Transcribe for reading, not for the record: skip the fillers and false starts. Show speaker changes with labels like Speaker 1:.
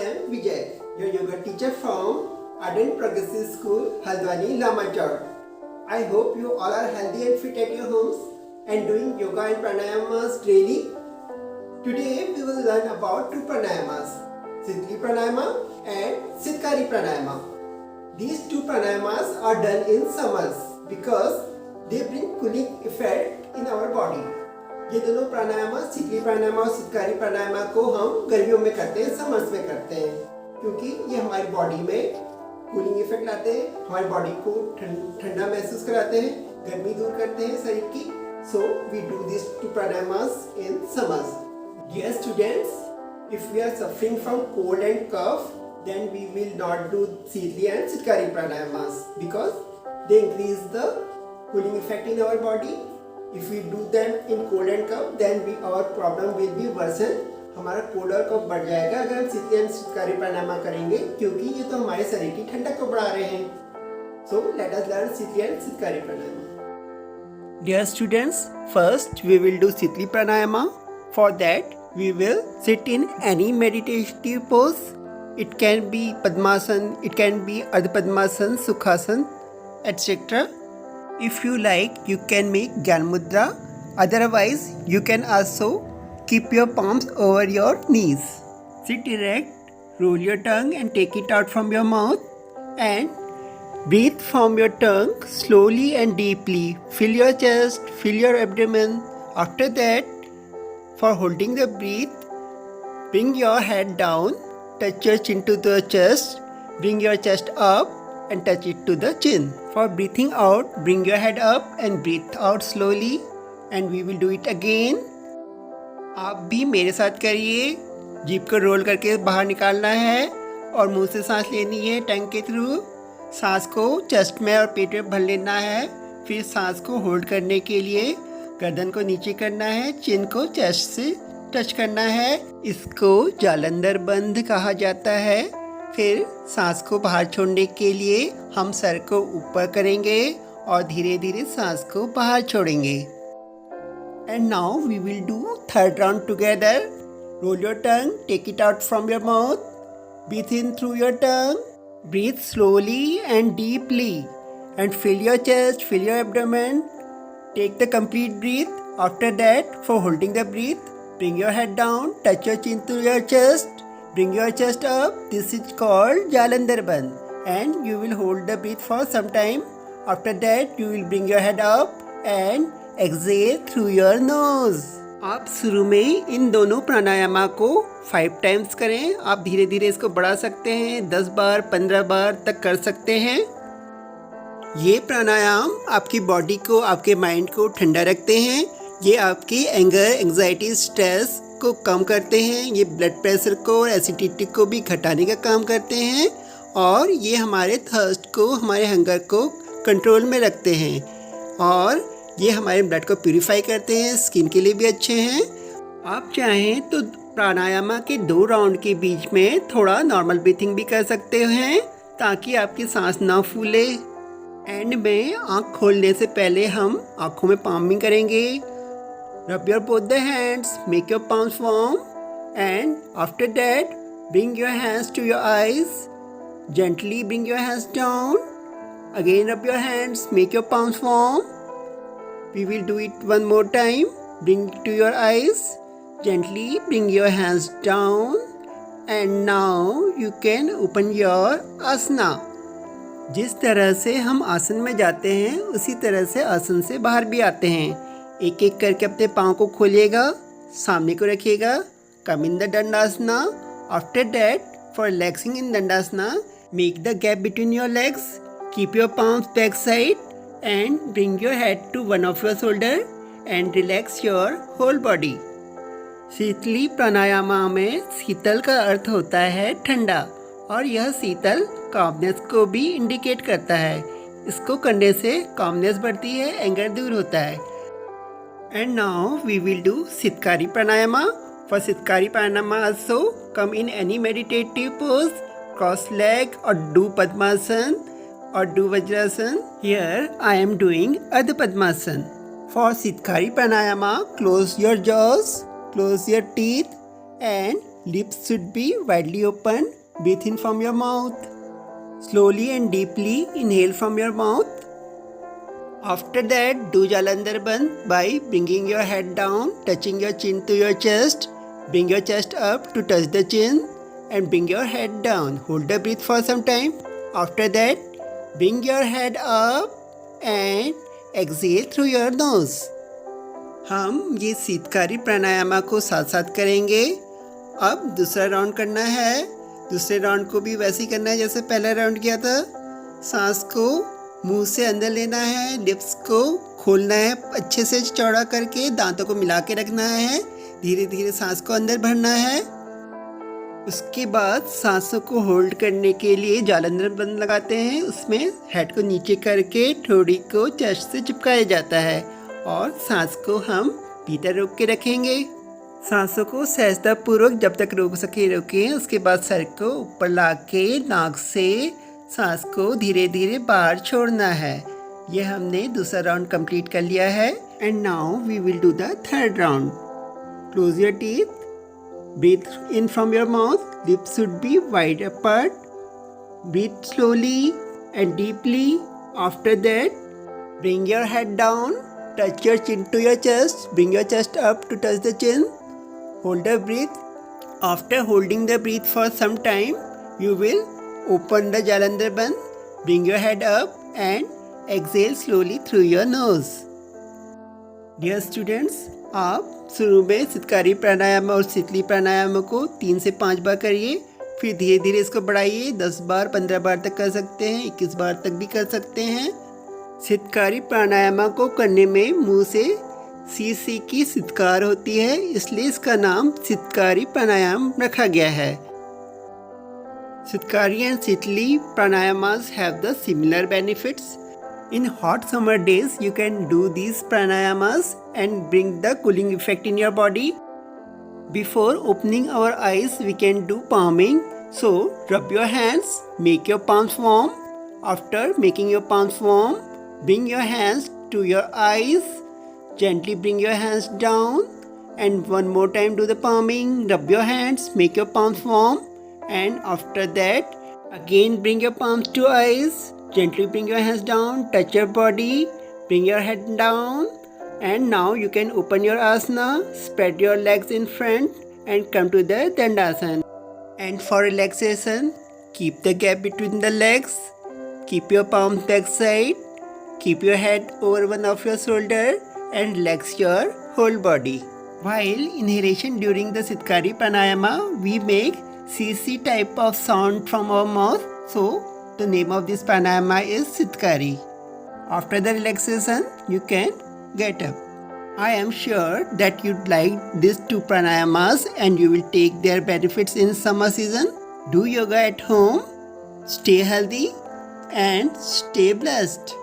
Speaker 1: am Vijay, your yoga teacher from Ardent Progressive School, Haldwani, Lamachar. I hope you all are healthy and fit at your homes and doing yoga and pranayamas daily. Today we will learn about two pranayamas, Sitli Pranayama and Sitkari Pranayama. These two pranayamas are done in summers because they bring cooling effect in our body. ये दोनों प्राणायामा सितली प्राणायामा और सितकारी प्राणायामा को हम गर्मियों में करते हैं, summers में करते हैं, क्योंकि ये हमारी बॉडी में कूलिंग इफेक्ट लाते हैं, हमारी बॉडी को ठंडा महसूस कराते हैं, गर्मी दूर करते हैं शरीर की. So we do this two pranayamas in summers. Dear students, if we are suffering from cold and cough, then we will not do Sitli and Sitkari pranayamas because they increase the cooling effect in our body. If we do them in cold and cough, then our problem will be worsen. हमारा cold और कफ बढ़ जाएगा अगर हम सितली and सितकारी प्राणायामा करेंगे, क्योंकि ये तो हमारे शरीर की ठंडक को बढ़ा रहे हैं. So let us learn Sitli and Sitkari pranayama. Dear students, first we will do Sitli pranayama. For that we will sit in any meditative pose. It can be Padmasan, it can be Ardha Padmasan, Sukhasan, etc. If you like, you can make Gyan Mudra. Otherwise, you can also keep your palms over your knees. Sit erect, roll your tongue and take it out from your mouth and breathe from your tongue slowly and deeply. Fill your chest, fill your abdomen. After that, for holding the breath, bring your head down, touch your chin to the chest, bring your chest up and touch it to the chin. For breathing out, bring your head up and breathe out slowly, and we will do it again. आप भी मेरे साथ करिए. जीभ को role करके बाहर निकालना है और मुंह से सांस लेनी है टंग के थ्रू. सांस को चेस्ट में और पेट में भर लेना है. फिर सांस को होल्ड करने के लिए गर्दन को नीचे करना है, चिन को चेस्ट से टच करना है. इसको जालंधर बंद कहा जाता है. फिर सांस को बाहर छोड़ने के लिए हम सर को ऊपर करेंगे और धीरे धीरे सांस को बाहर छोड़ेंगे. And now we will do third round together. Roll your tongue, take it out from your mouth, breathe in through your tongue, breathe slowly and deeply and fill your chest, fill your abdomen. Take the complete breath. After that, for holding the breath, bring your head down, touch your chin to your chest, bring your chest up. This is called Jalandhar Bandh, and you will hold the breath for some time. After that, you will bring your head up and exhale through your nose. आप शुरू में इन दोनों प्राणायामा को 5 times करें. आप धीरे धीरे इसको बढ़ा सकते हैं, 10 बार 15 बार तक कर सकते हैं. ये प्राणायाम आपकी बॉडी को, आपके माइंड को ठंडा रखते हैं. ये आपकी एंगर, एंग्जाइटी, स्ट्रेस को कम करते हैं. ये ब्लड प्रेशर को और एसिडिटी को भी घटाने का काम करते हैं. और ये हमारे थर्स्ट को, हमारे हंगर को कंट्रोल में रखते हैं. और ये हमारे ब्लड को प्यूरिफाई करते हैं. स्किन के लिए भी अच्छे हैं. आप चाहें तो प्राणायामा के 2 राउंड के बीच में थोड़ा नॉर्मल ब्रीथिंग भी कर सकते हैं, ताकि आपकी सांस ना फूले. एंड में आँख खोलने से पहले हम आँखों में पामिंग करेंगे. Rub your both the hands, make your palms warm, and after that, bring your hands to your eyes. Gently bring your hands down. Again rub your hands, make your palms warm. We will do it one more time. Bring it to your eyes. Gently bring your hands down. And now you can open your asana. जिस तरह से हम आसन में जाते हैं, उसी तरह से आसन से बाहर भी आते हैं. एक एक करके अपने पाँव को खोलिएगा, सामने को रखिएगा. Come in the dandasana. After that, for relaxing in dandasana, make the gap between your legs. Keep your palms back side and bring your head to one of your shoulder and relax your whole body. Sheetali pranayama में शीतल का अर्थ होता है ठंडा, और यह शीतल calmness को भी इंडिकेट करता है. इसको करने से कामनेस बढ़ती है, एंगर दूर होता है. And now we will do Sitkari Pranayama. For Sitkari Pranayama also, come in any meditative pose, cross leg or do Padmasan or do Vajrasan. Here I am doing Ardha Padmasan. For Sitkari Pranayama, close your jaws, close your teeth and Lips should be widely open. Breathe in from your mouth. Slowly and deeply inhale from your mouth. After that, do Jalandhar Bandh by bringing your head down, touching your chin to your chest. Bring your chest up to touch the chin and bring your head down. Hold the breath for some time. After that, bring your head up and exhale through your nose. हम ये शीतकारी प्राणायाम को साथ साथ करेंगे. अब दूसरा round करना है. दूसरे राउंड को भी वैसे ही करना है जैसे पहला राउंड किया था. सांस को मुंह से अंदर लेना है, लिप्स को खोलना है अच्छे से चौड़ा करके, दांतों को मिला के रखना है, धीरे धीरे सांस को अंदर भरना है. उसके बाद सांसों को होल्ड करने के लिए जालंधर बंद लगाते हैं. उसमें हेड को नीचे करके ठोड़ी को चेस्ट से चिपकाया जाता है और सांस को हम भीतर रोक के रखेंगे. सांसों को सहजतापूर्वक जब तक रोक सके रोकें. उसके बाद सर को ऊपर ला के नाक से सांस को धीरे धीरे बाहर छोड़ना है. यह हमने दूसरा राउंड कंप्लीट कर लिया है. And now we will do the third round. Close your teeth. Breathe in from your mouth. Lips should be wide apart. Breathe slowly and deeply. After that, bring your head down. Touch your chin to your chest. Bring your chest up to touch the chin. Hold the breath. After holding the breath for some time, you will open the Jalandhar Bandh. Bring your head up and exhale slowly through your nose. Dear students, आप शुरू में शीतकारी प्राणायाम और शीतली प्राणायाम को 3 से 5 बार करिए. फिर धीरे धीरे इसको बढ़ाइए. 10 बार 15 बार तक कर सकते हैं. 21 बार तक भी कर सकते हैं. शीतकारी प्राणायाम को करने में मुंह से सी की शीतकार होती है, इसलिए इसका नाम शीतकारी प्राणायाम रखा गया है. Sheetkari and sheetali pranayamas have the similar benefits. In hot summer days, you can do these pranayamas and bring the cooling effect in your body. Before opening our eyes, we can do palming. So, rub your hands, make your palms warm. After making your palms warm, bring your hands to your eyes. Gently bring your hands down. And one more time do the palming. Rub your hands, make your palms warm. And after that, again bring your palms to eyes. Gently bring your hands down, touch your body, bring your head down, and now you can open your asana, spread your legs in front and come to the Dandasana. And for relaxation, keep the gap between the legs, keep your palms back side, keep your head over one of your shoulder and relax your whole body. While inhalation during the Sheetkari Pranayama, we make CC type of sound from our mouth. So, the name of this pranayama is Sheetkari. After the relaxation, you can get up. I am sure that you'd like these 2 pranayamas and you will take their benefits in summer season. Do yoga at home, stay healthy and stay blessed.